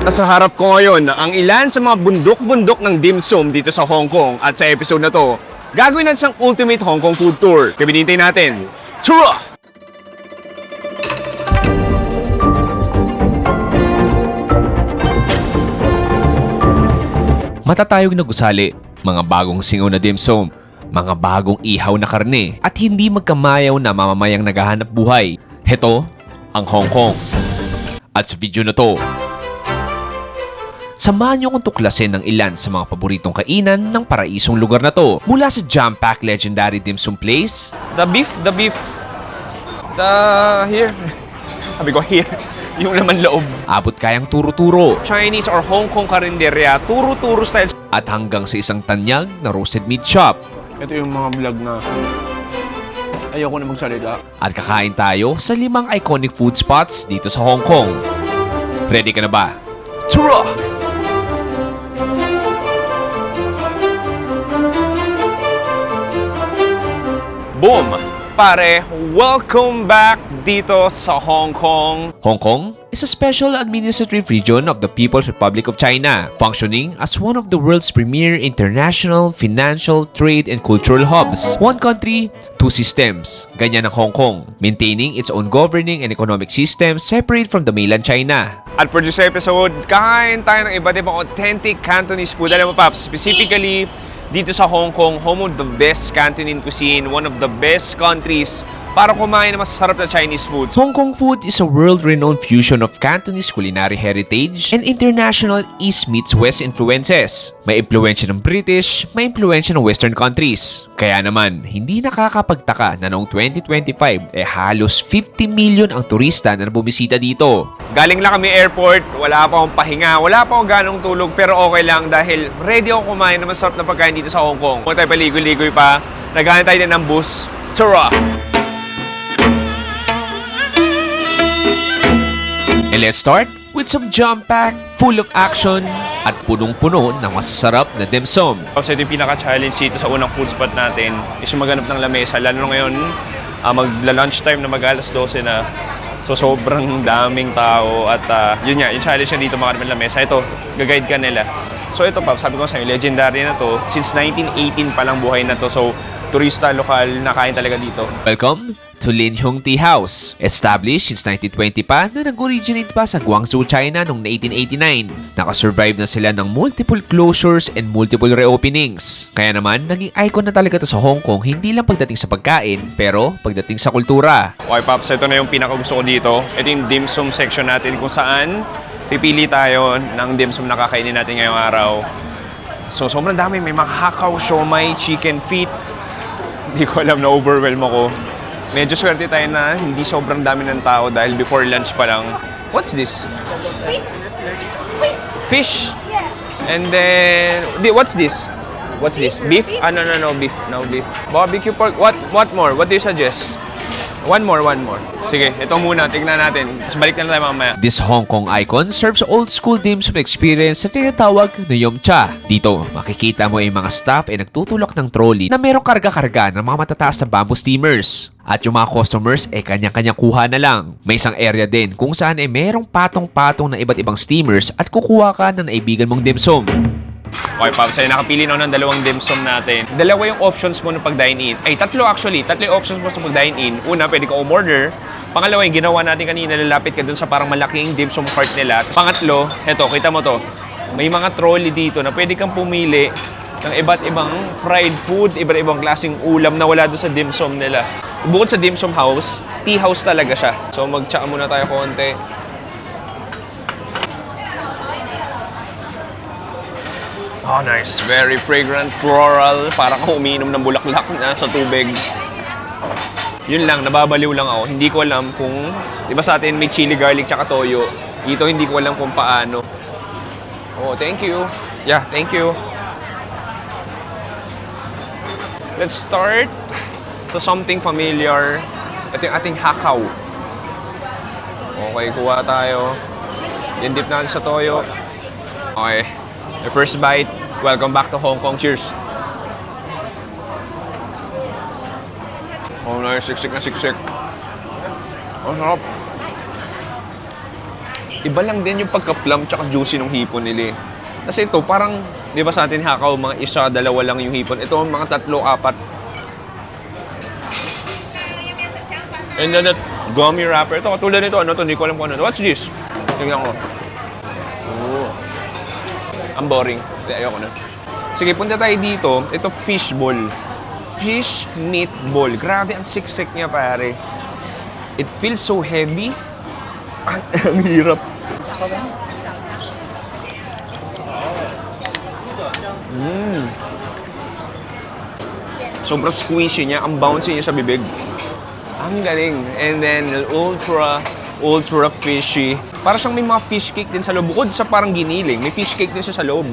Sa harap ko ngayon ang ilan sa mga bundok-bundok ng dim sum dito sa Hong Kong at sa episode na to, gagawin natin isang ultimate Hong Kong food tour. Kaya binintay natin. Tara! Matatayog na gusali, mga bagong singaw na dim sum, mga bagong ihaw na karne at hindi magkamayaw na mamamayang naghahanap buhay. Heto ang Hong Kong. At sa video na to, samahan niyo akong tuklasin ng ilan sa mga paboritong kainan ng paraisong lugar na to. Mula sa jam-packed legendary dim sum place, here. Sabi ko here, yung laman loob. Abot kayang turo-turo, Chinese or Hong Kong karinderya, turo-turo style. At hanggang sa isang tanyag na roasted meat shop. Ito yung mga vlog na ayoko na magsalita. At kakain tayo sa 5 iconic food spots dito sa Hong Kong. Ready ka na ba? Tara! Boom! Pare, welcome back dito sa Hong Kong. Hong Kong is a special administrative region of the People's Republic of China, functioning as one of the world's premier international, financial, trade, and cultural hubs. One country, two systems. Ganyan ang Hong Kong, maintaining its own governing and economic system separate from the mainland China. At for this episode, kakain tayo ng iba't ibang authentic Cantonese food. Alam mo, Paps, specifically dito sa Hong Kong, home of the best Cantonese cuisine, one of the best countries para kumain ng masasarap na Chinese food. Hong Kong food is a world-renowned fusion of Cantonese culinary heritage and international East meets West influences. May impluensya ng British, may impluensya ng Western countries. Kaya naman, hindi nakakapagtaka na noong 2025, halos 50 million ang turista na bumisita dito. Galing lang kami airport, wala pa akong pahinga, wala pa akong ganong tulog, pero okay lang dahil ready ako kumain ng masarap na pagkain dito sa Hong Kung tayo paligoy-ligoy pa, naghahanap tayo din ng bus. Tara! And let's start with some jump pack, full of action, at punong-puno ng masasarap na dim sum. So ito yung pinaka-challenge dito sa unang food spot natin is yung maghanap ng lamesa. Lalo na ngayon, magla-lunch time na mag-alas 12 na. So sobrang daming tao at yun nga, yung challenge na dito maghanap ng lamesa. Ito, gag-guide ka nila. So ito pa, sabi ko sa inyo, legendary na to. Since 1918 pa lang buhay na to. So turista, lokal, nakain talaga dito. Welcome to Lin Hung Tea House. Established since 1920 pa na nag-originate pa sa Guangzhou, China noong 1889. Nakasurvive na sila ng multiple closures and multiple reopenings. Kaya naman, naging icon na talaga to sa Hong Kong, hindi lang pagdating sa pagkain, pero pagdating sa kultura. Okay, Pops, ito na yung pinakagusto ko dito. Ito yung dim sum section natin kung saan pipili tayo ng dim sum na kakainin natin ngayong araw. So, sobrang dami. May mga hakaw, siomai, chicken feet. Hindi ko alam, na-overwhelm ako. Medyo swerte tayo na hindi sobrang dami ng tao dahil before lunch pa lang. What's this? Fish. Fish? Yeah. And then, what's this? What's this? Beef? No, beef. No, beef. Barbecue pork. What more? What do you suggest? One more. Sige, ito muna. Tignan natin. Tapos balik na tayo mamaya. This Hong Kong icon serves old school dim sum experience sa tinatawag na Yum Cha. Dito, makikita mo yung mga staff ay nagtutulak ng trolley na merong karga-karga ng mga matataas na bamboo steamers. At yung mga customers ay kanya-kanya kuha na lang. May isang area din kung saan ay merong patong-patong na iba't ibang steamers at kukuha ka ng naibigan mong dim sum. Okay, Pops, ay nakapili na ako ng 2 dim sum natin. 2 yung options mo ng pag-dine-in. Ay, 3 actually. 3 yung options mo sa pag-dine-in. Una, pwede ka umorder. Pangalawa, yung ginawa natin kanina, lalapit ka dun sa parang malaking dim sum cart nila. Pangatlo, eto, kita mo to. May mga trolley dito na pwede kang pumili ng iba't ibang fried food, iba't ibang klaseng ulam na wala doon sa dim sum nila. Bukod sa dim sum house, tea house talaga siya. So mag-tsaka muna tayo konti. Oh, nice. Very fragrant, floral. Parang umiinom ng bulaklak na sa tubig. Yun lang, nababaliw lang ako. Hindi ko alam kung, di ba sa atin may chili, garlic, tsaka toyo. Dito hindi ko alam kung paano. Oh, thank you. Yeah, thank you. Let's start sa something familiar. Ito yung ating hakaw. Okay, kuha tayo. Yung dip natin sa toyo. Okay. The first bite. Welcome back to Hong Kong. Cheers. Oh, nice. Siksik na siksik. Oh, sarap. Iba lang din yung pagka-plump tsaka juicy ng hipon nila eh. Kasi ito, parang, di ba sa atin hakaw, mga isa, dalawa lang yung hipon. Ito, mga tatlo, apat. And then that gummy wrapper. Ito, katulad nito, ano to? Hindi ko alam kung ano. What's this? Tingnan ko. Oh. Ang boring. Hindi, ayoko na. Sige, punta tayo dito. Ito, fish ball. Fish meatball. Grabe, ang siksik niya, pare. It feels so heavy. Ang hirap. Sobrang squishy niya. Ang bouncy niya sa bibig. Ang galing. And then, ultra fishy. Para siyang may mga fish cake din sa loob. Bukod sa parang giniling, may fish cake din siya sa loob.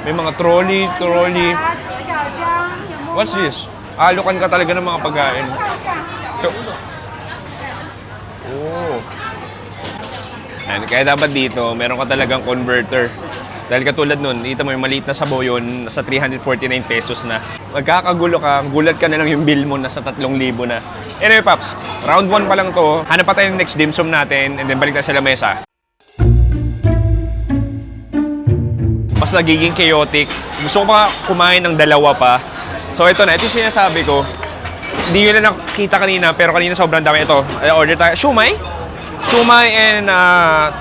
May mga trolley. What's this? Alukan ka talaga ng mga pagkain. Ito. Oh. And kaya dapat dito, meron ka talagang converter. Dahil katulad nun, dito mo yung maliit na sabaw yun, nasa 349 pesos na. Magkakagulo ka, gulat ka na lang yung bill mo, nasa 3,000 na. Anyway, Paps, round 1 pa lang to. Hanap pa tayo ng next dim sum natin, and then balik tayo sa lamesa. Mas nagiging chaotic. Gusto ko pa kumain ng dalawa pa. So ito na, ito yung sinasabi ko. Hindi yun na nakita kanina, pero kanina sobrang dami ito. Order tayo. Shumai and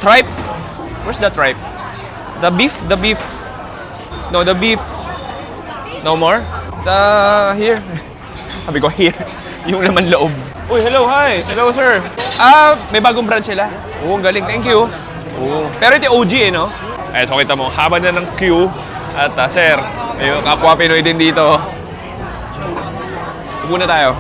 tripe. Where's the tripe? The beef. No, the beef. No more? Here. Sabi ko, here. Yung laman loob. Uy, hello, hi. Hello, sir. May bagong brand sila. Oo, galing. Thank you. Oo. Pero ito OG no? So kita mo, haba na ng queue. At sir, may kapwa Pinoy din dito. Muna tayo.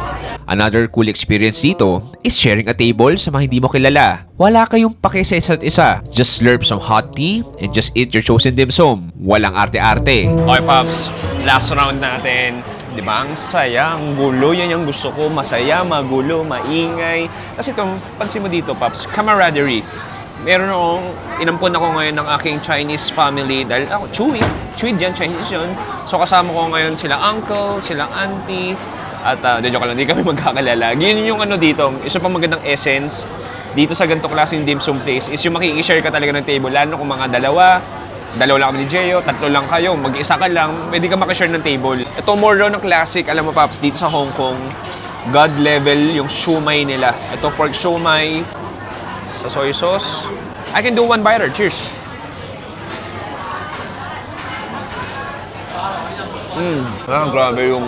Another cool experience dito is sharing a table sa mga hindi mo kilala. Wala kayong pake sa isa't isa. Just slurp some hot tea and just eat your chosen dim sum. Walang arte-arte. Okay, Pops. Last round natin. Di ba? Ang saya, ang gulo. Yan yung gusto ko. Masaya, magulo, maingay. Kasi ito, pansin mo dito, Pops, camaraderie. Meron akong, inampun ako ngayon ng aking Chinese family dahil ako, Chewy dyan, Chinese yun. So kasama ko ngayon sila uncle, sila auntie, at joke lang, hindi kami magkakalala. Yun yung ano dito, isa pang magandang essence dito sa ganito klaseng dim sum place is yung makikishare ka talaga ng table. Lalo kung mga dalawa lang kami ni Jeyo, tatlo lang kayo, mag-isa ka lang, pwede ka makishare ng table. Ito more daw ng classic, alam mo Paps, dito sa Hong Kong, God level yung shumai nila. Ito pork shumai, sa soy sauce. I can do one biter. Cheers. Grabe yung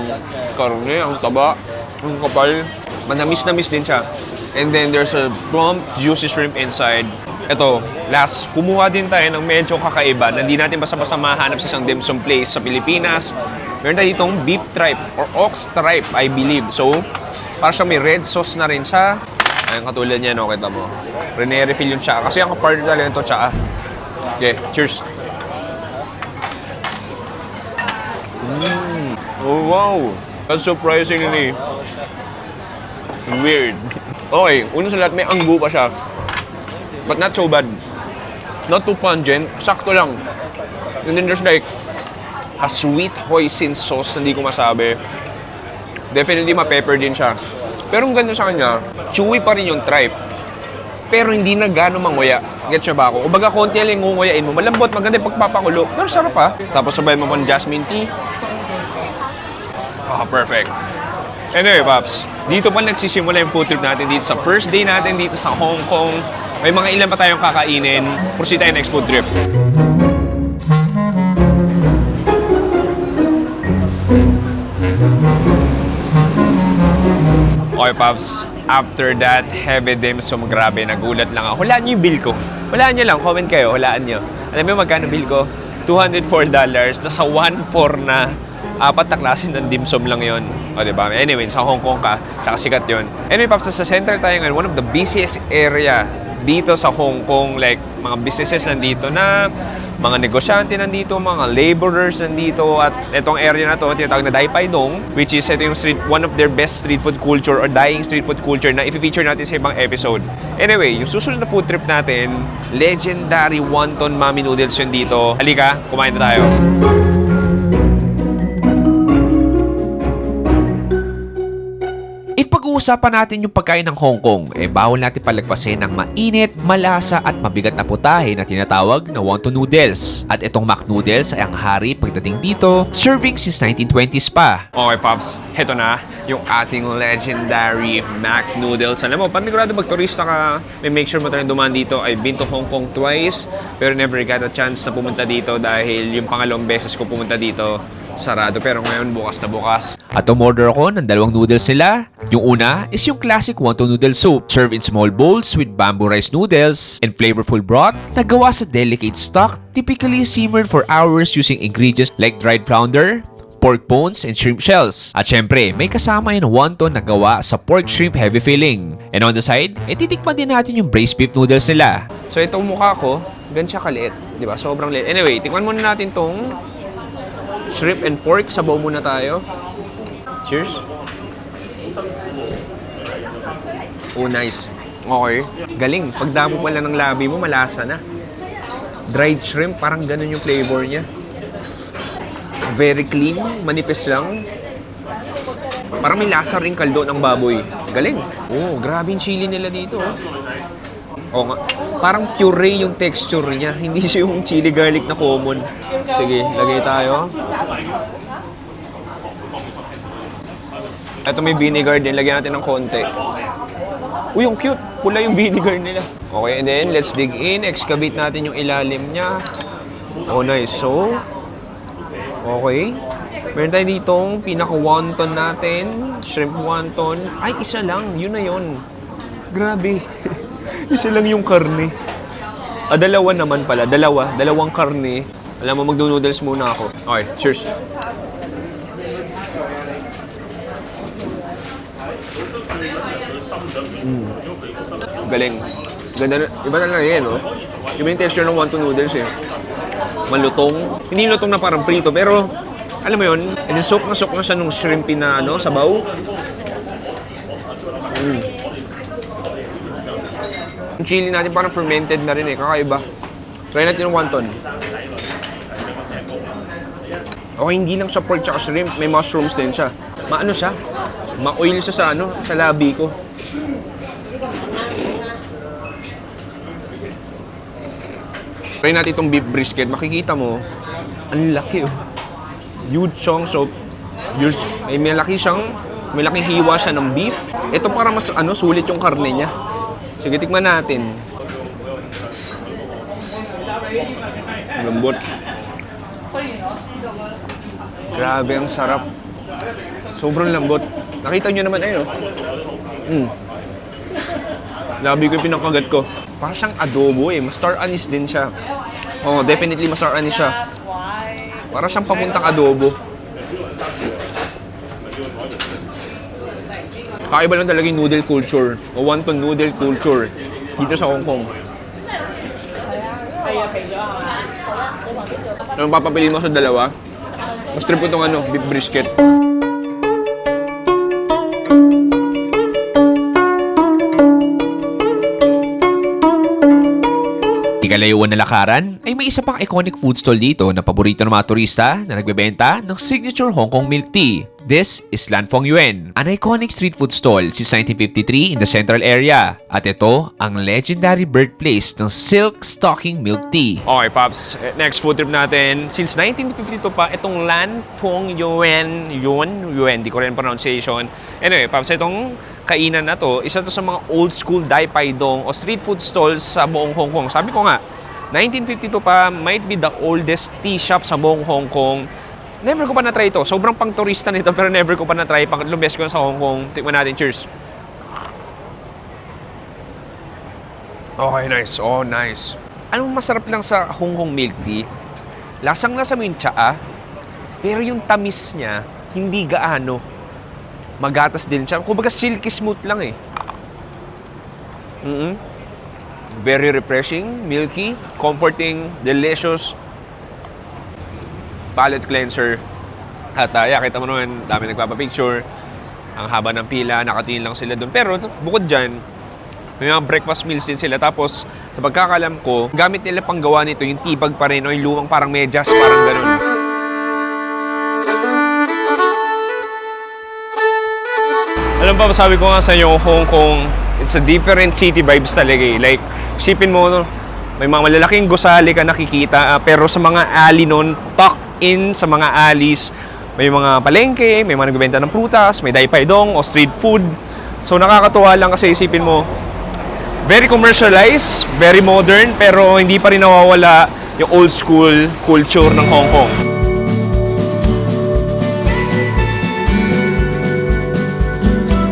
karne, ang taba, ang kapal. Manamis-namis din siya. And then there's a plump, juicy shrimp inside. Ito, last, kumuha din tayo ng medyo kakaiba na hindi natin basta-basta mahanap sa isang dim sum place sa Pilipinas. Meron tayo ditong beef tripe or ox tripe, I believe. So, parang siya may red sauce na rin siya. Ayun, katulad niya, no? Kita mo. Rene-refill yung tsaka. Kasi ang part talaga nito, tsaka. Okay, cheers. Oh, wow. That's surprisingly weird. Okay, una sa lahat, may anggu pa siya. But not so bad. Not too pungent. Sakto lang. And then there's like a sweet hoisin sauce, hindi ko masabi. Definitely ma-pepper din siya. Pero ang ganda sa kanya, chewy pa rin yung tripe. Pero hindi na gano'ng manguya. Gets siya ba ako? O baga konti lang yung ngunguyain mo. Malambot, maganda yung pagpapakulo. Pero sarap pa. Tapos sabay mo ng jasmine tea. Perfect. Anyway, Paps, dito pa nagsisimula yung food trip natin dito sa first day natin dito sa Hong Kong. May mga ilan pa tayong kakainin. Proceed tayo next food trip. Okay, Paps. After that, heavy dim sum, grabe, nagulat lang ako. Hulaan niyo yung bill ko. Hulaan niyo lang, comment kayo, hulaan niyo. Alam niyo magkano bill ko? $204. Tapos sa 1/4 na, 4 na klase ng dim sum lang yon. O, diba? Anyway, sa Hong Kong ka, saka sikat yun. Anyway, Paps, sa center tayo ngayon, one of the busiest area dito sa Hong Kong. Like, mga businesses nandito na, mga negosyante nandito, mga laborers nandito. At itong area na to, tinatawag na Dai Pai Dong, which is ito yung one of their best street food culture or dying street food culture na i-feature natin sa ibang episode. Anyway, yung susunod na food trip natin, legendary wonton mami noodles yun dito. Halika, kumain na tayo. pag-uusapan natin yung pagkain ng Hong Kong, bawal natin palagpasin ng mainit, malasa at mabigat na putahe na tinatawag na wonton noodles. At itong Mac noodles ay ang hari pagdating dito, serving since 1920s pa. Okay, Pops. Heto na yung ating legendary Mac noodles. Alam mo, panigurado mag-turista ka, may make sure mo talagang dumaan dito. I've been to Hong Kong twice, pero never got a chance na pumunta dito dahil yung pangalawang beses ko pumunta dito, sarado. Pero ngayon, bukas na bukas. At umorder ako ng dalawang noodles nila. Yung una is yung classic wonton noodle soup, served in small bowls with bamboo rice noodles and flavorful broth na gawa sa delicate stock, typically simmered for hours using ingredients like dried flounder, pork bones, and shrimp shells. At syempre, may kasama yung wonton na gawa sa pork shrimp heavy filling. And on the side, titikman din natin yung braised beef noodles nila. So itong mukha ko, ganun siya kaliit. Di ba? Sobrang liit. Anyway, tikman muna natin tong shrimp and pork. Sabaw muna tayo. Cheers. Oh, nice. Okay. Galing. Pagdamo pala ng labi mo, malasa na. Dried shrimp, parang ganun yung flavor niya. Very clean, manipis lang. Parang may lasa rin kaldo ng baboy. Galing. Oh, grabe yung chili nila dito. Oo nga. Parang puree yung texture niya. Hindi siya yung chili garlic na common. Sige, lagay tayo. Ito may vinegar din. Lagyan natin ng konti. Uy, yung cute. Pula yung vinegar nila. Okay, and then let's dig in. Excavate natin yung ilalim niya. Oh, nice. So, okay. Meron tayo ditong pinaka-wonton natin. Shrimp wonton. Ay, isa lang. Yun na yun. Grabe. Isa lang yung karne. Dalawa naman pala. Dalawang karne. Alam mo, magdo-noodles muna ako. Okay, cheers. Galing. Ganda na. Iba na lang yan, no? Iba yung texture ng wonton noodles, eh. Malutong. Hindi lutong na parang prito, pero alam mo yun, soak na siya nung shrimpy na sabaw. Yung chili natin parang fermented na rin eh, kakaiba. Try natin yung wonton. Okay, hindi lang siya pork tsaka shrimp, may mushrooms din siya. Maano siya? Ma-oil siya sa labi ko. Try natin itong beef brisket. Makikita mo, ang laki oh. Huge chunks of, may malaking hiwa siya ng beef. Ito para mas sulit yung karne niya. Sige, tikman natin. Lambot. Grabe, ang sarap. Sobrang lambot. Nakita nyo naman, ayun oh. Labi ko yung pinakagat ko. Parang siyang adobo eh. Mastar anise din siya. Oh, definitely mastar anise siya. Parang siyang papuntang adobo. Kakaiba lang talaga yung noodle culture. O wonton noodle culture dito sa Hong Kong. Anong papapiliin mo sa dalawa? Mas trip ko itong beef brisket. Kalayuan na lakaran ay may isa pang iconic food stall dito na paborito ng mga turista na nagbebenta ng signature Hong Kong milk tea. This is Lan Fong Yuen, an iconic street food stall since 1953 in the central area. At ito ang legendary birthplace ng silk stocking milk tea. Okay, Pops. Next food trip natin. Since 1952 pa, itong Lan Fong Yuen, di ko rin pronunciation. Anyway, Pops, itong kainan na to, isa to sa mga old school Dai Pai Dong o street food stalls sa buong Hong Kong. Sabi ko nga, 1952 pa, might be the oldest tea shop sa buong Hong Kong. Never ko pa na-try ito. Sobrang pang turista nito pero never ko pa na-try. Pangatlong beses ko na sa Hong Kong. Tikman natin. Cheers. Okay, nice. Oh, nice. Anong masarap lang sa Hong Kong milk tea? Lasang-lasa mo yung tsaa, pero yung tamis niya, hindi gaano. Magatas din siya. Kumbaga silky smooth lang eh. Very refreshing, milky, comforting, delicious. Palate cleanser. At kita mo naman, dami nagpapapicture. Ang haba ng pila, nakatingin lang sila doon. Pero bukod dyan, may mga breakfast meals din sila. Tapos, sa pagkakalam ko, gamit nila panggawa nito yung tibag pa rin o yung lumang parang medyas, parang ganun. Alam pa, sabi ko nga sa inyo, Hong Kong, it's a different city vibes talaga eh. Like, isipin mo, no, may mga malalaking gusali ka nakikita, pero sa mga alley nun, tucked in sa mga alleys, may mga palengke, may mga nagbebenta ng prutas, may dai-pai-dong o street food. So nakakatuwa lang kasi isipin mo, very commercialized, very modern, pero hindi pa rin nawawala yung old school culture ng Hong Kong.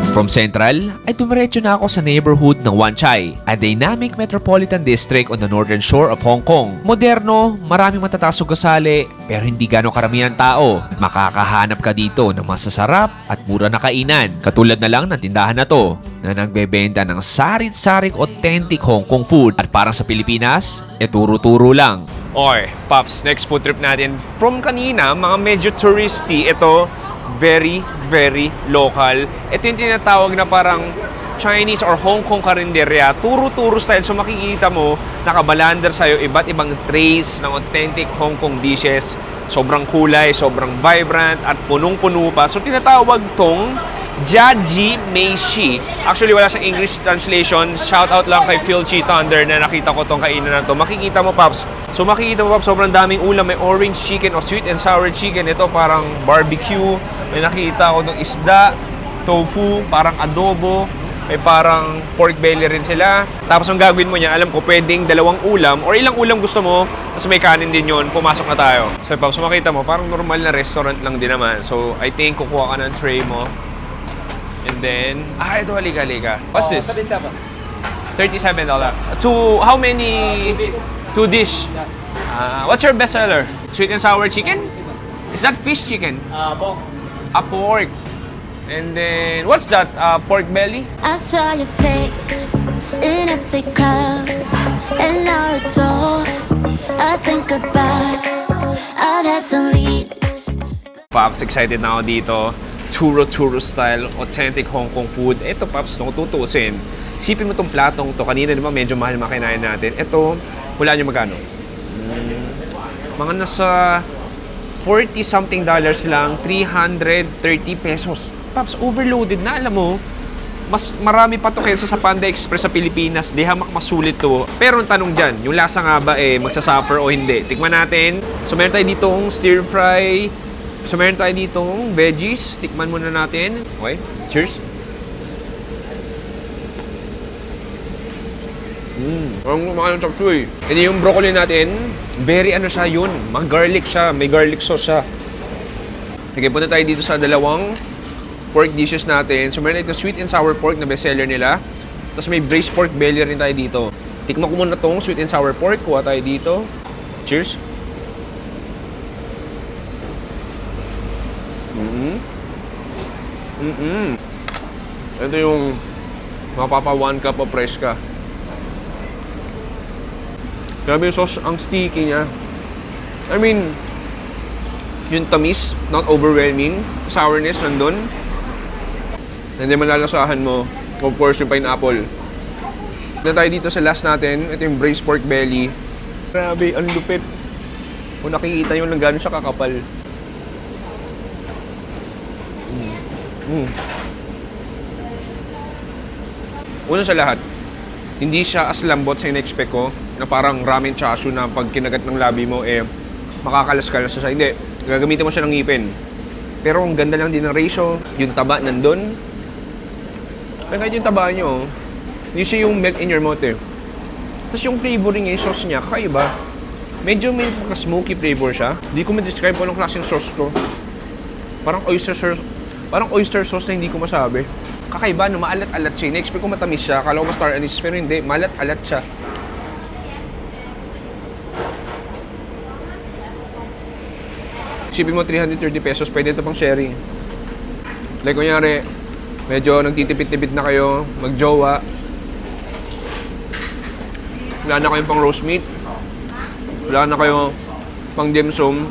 From Central, ay dumiretso na ako sa neighborhood ng Wan Chai, a dynamic metropolitan district on the northern shore of Hong Kong. Moderno, maraming matataas na gusali, pero hindi gano'ng karamihan tao. Makakahanap ka dito ng masasarap at mura na kainan. Katulad na lang ng tindahan na to, na nagbebenta ng sarit-sarik authentic Hong Kong food. At parang sa Pilipinas, turo-turo lang. Okay, Pops, next food trip natin. From kanina, mga medyo touristy, ito, very, very local. Ito yung tinatawag na parang Chinese or Hong Kong karinderya. Turo-turo style. So makikita mo, nakabalander sa'yo iba't ibang trays ng authentic Hong Kong dishes. Sobrang kulay, sobrang vibrant, at punong-puno pa. So tinatawag tong Jiaji Meishi. Actually, wala sa English translation. Shout out lang kay Phil Chi Thunder na nakita ko tong kainan na to. Makikita mo, Pops. So makikita mo, Pops, sobrang daming ulam. May orange chicken o sweet and sour chicken. Ito parang barbecue. May nakita ko ng isda, tofu, parang adobo. May parang pork belly rin sila. Tapos ang gagawin mo niya, alam ko, pwedeng dalawang ulam or ilang ulam gusto mo. Tapos may kanin din yun. Pumasok na tayo. So, Pops, makita mo, parang normal na restaurant lang din naman. So, I think kukuha ka ng tray mo. And then, ito, halika. What's this? $37. To how many? 2 dish. What's your best seller? Sweet and sour chicken? Is that fish chicken? Pork. Pork. And then, what's that? Pork belly? I saw your face in a big crowd, and now it's all I think about. I've had some leads. Pops, excited na ako dito. Turo style, authentic Hong Kong food. Ito, Pops, no, tutusin. Sipin mo tong platong to. Kanina, di ba, medyo mahal makinain natin. Ito, wala nyo magkano? Mga nasa $40-something lang, 330 pesos. Pops, overloaded na, alam mo. Mas marami pa to kaysa sa Panda Express sa Pilipinas. Di hamak masulit to. Pero ang tanong dyan, yung lasa nga ba magsasuffer o hindi? Tikman natin. So meron tayo ditong stir fry. So meron tayo ditong veggies. Tikman muna natin. Okay, cheers. Ang kumain ng chop suey. And yung broccoli natin, very siya yun. Mag-garlic siya. May garlic sauce siya. Okay, punta tayo dito sa dalawang pork dishes natin. So meron ito sweet and sour pork na bestseller nila. Tapos may braised pork belly rin tayo dito. Tikman ko muna tong sweet and sour pork. Kuha tayo dito. Cheers. Ito yung mapapa 1 cup of fresh ka. Grabe yung sauce, ang sticky niya. I mean, yung tamis, not overwhelming. Sourness nandun. Hindi malalasahan mo. Of course, yung pineapple. Na tayo dito sa last natin. Ito yung braised pork belly. Grabe, ang lupit. Kung nakikita yung lang gano'n siya kakapal. Una sa lahat, hindi siya as lambot sa in-expect ko na parang ramen chashu na pag kinagat ng labi mo makakalas-kalas siya. Hindi, gagamitin mo siya ng ngipin. Pero ang ganda lang din ng ratio, yung taba nandun. Kahit yung taba nyo, hindi siya yung melt in your mouth Tapos yung flavoring yung sauce niya, kakaiba. Medyo may smoky flavor siya. Hindi ko ma-describe kung anong klaseng sauce to. Parang oyster sauce na hindi ko masabi. Kakaiba, no, maalat-alat siya. Na-expect ko matamis siya. Akala ko star anise, pero hindi. Maalat-alat siya. Isipin mo, 330 pesos. Pwede ito pang sharing. Like, kunyari, medyo nagtitipid-tipid na kayo, mag-jowa. Wala na kayong pang roast meat. Wala na kayo pang dim sum.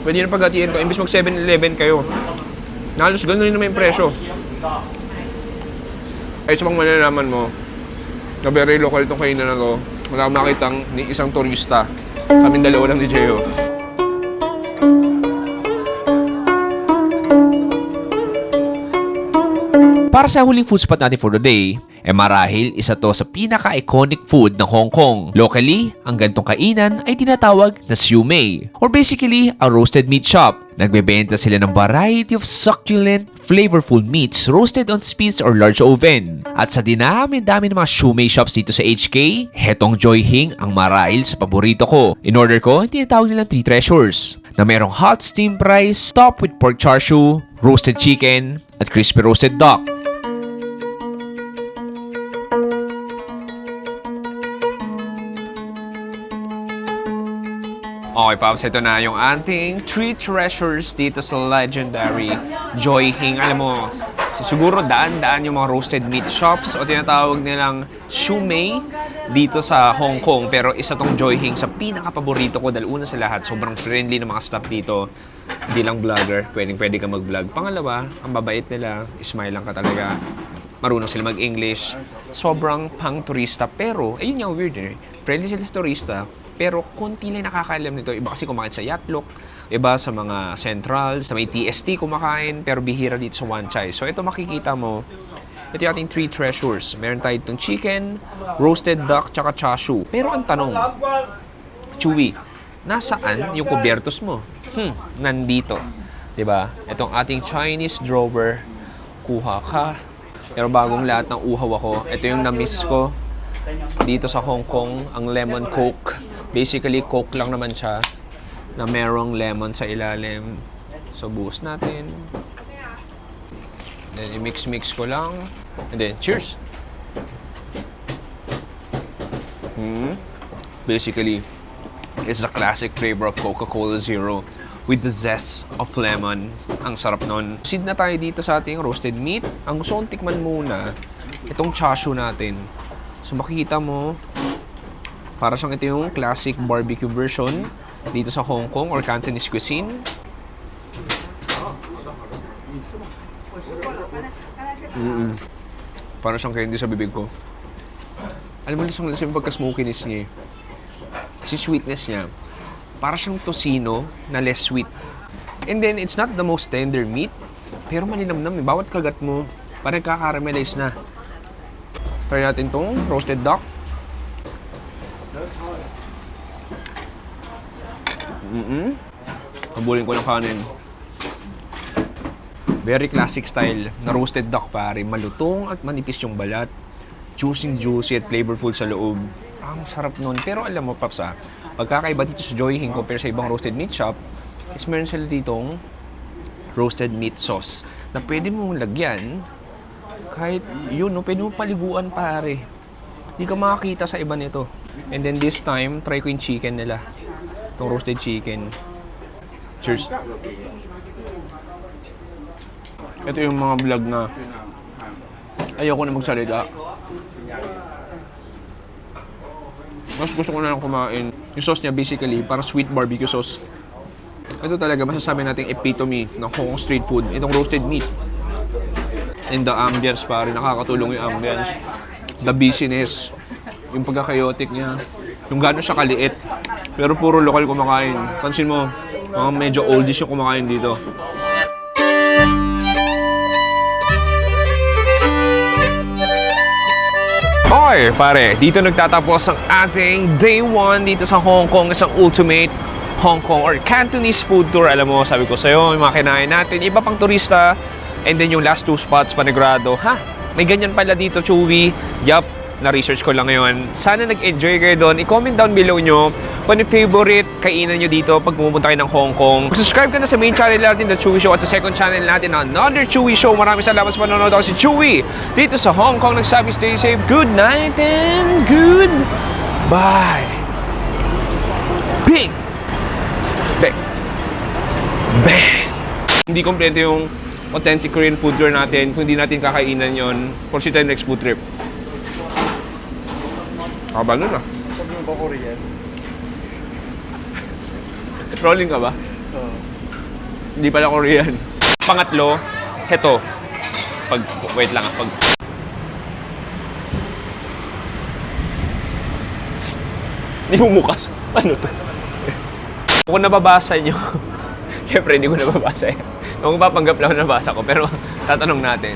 Pwede na paghatiin ko. Imbis mag 7-Eleven kayo. Nalos gano'n rin naman yung presyo. Ay, sa mga malalaman mo, na very local itong kainan na to. Wala akong makitang ni isang turista. Kaming dalawa lang ni Gio. Para sa huling food spot natin for the day, marahil isa to sa pinaka-iconic food ng Hong Kong. Locally, ang gantong kainan ay tinatawag na siu mei, or basically a roasted meat shop. Nagbebenta sila ng variety of succulent, flavorful meats roasted on spits or large oven. At sa dinami-dami ng mga siu mei shops dito sa HK, hetong Joy Hing ang marahil sa paborito ko. In order ko, tinatawag nilang 3 treasures na merong hot steamed rice, topped with pork char siu, roasted chicken, at crispy roasted duck. Okay, Paps, ito na yung ating 3 treasures dito sa legendary Joy Hing. Alam mo, siguro daan-daan yung mga roasted meat shops o tinatawag nilang siu mei dito sa Hong Kong. Pero isa tong Joy Hing sa pinaka-paborito ko dahil una sa lahat, sobrang friendly ng mga staff dito. Hindi lang vlogger, pwede ka mag-vlog. Pangalawa, ang babait nila, smile lang ka talaga. Marunong sila mag-English. Sobrang pang-turista. Pero, ayun yung weird eh. Friendly sila sa turista. Pero konti lang nakakaalam nito. Iba kasi kumakain sa Yatlok, iba sa mga Central, sa may TST kumakain, pero bihira dito sa Wan Chai. So ito makikita mo, ito yung ating 3 treasures. Meron tayo itong chicken, roasted duck, tsaka chashu. Pero ang tanong, Chewy, nasaan yung kubertos mo? Nandito. 'Di ba? Itong ating Chinese drawer, kuha ka. Pero bagong lahat ng uhaw ako. Ito yung na-miss ko dito sa Hong Kong, ang lemon coke. Basically, coke lang naman siya na merong lemon sa ilalim. So, buhos natin. Then, i-mix-mix ko lang. And then, cheers! Basically, it's the classic flavor of Coca-Cola Zero with the zest of lemon. Ang sarap nun. Proceed na tayo dito sa ating roasted meat. Ang gusto kong tikman muna, itong chashu natin. So, makikita mo, para siyang ito yung classic barbecue version dito sa Hong Kong or Cantonese cuisine. Para siyang candy sa bibig ko. Alam mo, lasang-lasang yung pagka-smokiness niya. Si sweetness niya, para siyang tocino na less sweet. And then, it's not the most tender meat, pero malinamnam. Bawat kagat mo, parang kakaramelize na. Try natin tong roasted duck. Habulin ko ng kanin. Very classic style na roasted duck, pare. Malutong at manipis yung balat. Juicy at flavorful sa loob. Ang sarap nun. Pero alam mo, Paps, pagkakaiba dito sa Joy Hing compare sa ibang roasted meat shop, is meron sila ditong roasted meat sauce na pwede mong lagyan kahit yun, no, pwede mong paliguan, pare. Hindi ka makakita sa iba nito. And then this time, try ko yung chicken nila. Itong roasted chicken. Cheers! Ito yung mga vlog na ayoko na magsalita. Mas gusto ko na lang kumain. Yung sauce niya basically, parang sweet barbecue sauce. Ito talaga, masasabi nating epitome ng Hong Kong street food. Itong roasted meat. And the ambience, pare. Nakakatulong yung ambience. The busyness. Yung pagka-chaotic niya. Yung gano'n siya kaliit. Pero puro lokal kumakain. Pansin mo, mga medyo oldies yung kumakain dito. Okay, pare. Dito nagtatapos ang ating day 1 dito sa Hong Kong. Isang ultimate Hong Kong or Cantonese food tour. Alam mo, sabi ko sa'yo, yung mga kinain natin, iba pang turista. And then yung last 2 spots, panigurado. May ganyan pala dito, Chewy. Yup, na-research ko lang ngayon. Sana nag-enjoy kayo doon. I-comment down below nyo kung yung favorite kainan nyo dito pag pumunta kayo ng Hong Kong. Subscribe ka na sa main channel natin, The Chewy Show, at sa second channel natin, Another Chewy Show. Maraming salamat sa panonood. Ako si Chewy dito sa Hong Kong. Nagsabi, stay safe, good night, and good bye. Big! Bang! Bang! Hindi kompleto yung authentic Korean food tour natin kung hindi natin kakainan yon for si tayo next food trip. Kakaba nun Sabi mo ba Korean? Trolling ka ba? Hindi pala Korean. Pangatlo, heto. Wait lang. Hindi mo mukas. Ano to? Kung nababasa nyo, syempre hindi ko nababasa eh. Kung papanggap lang nabasa ko, pero tatanong natin.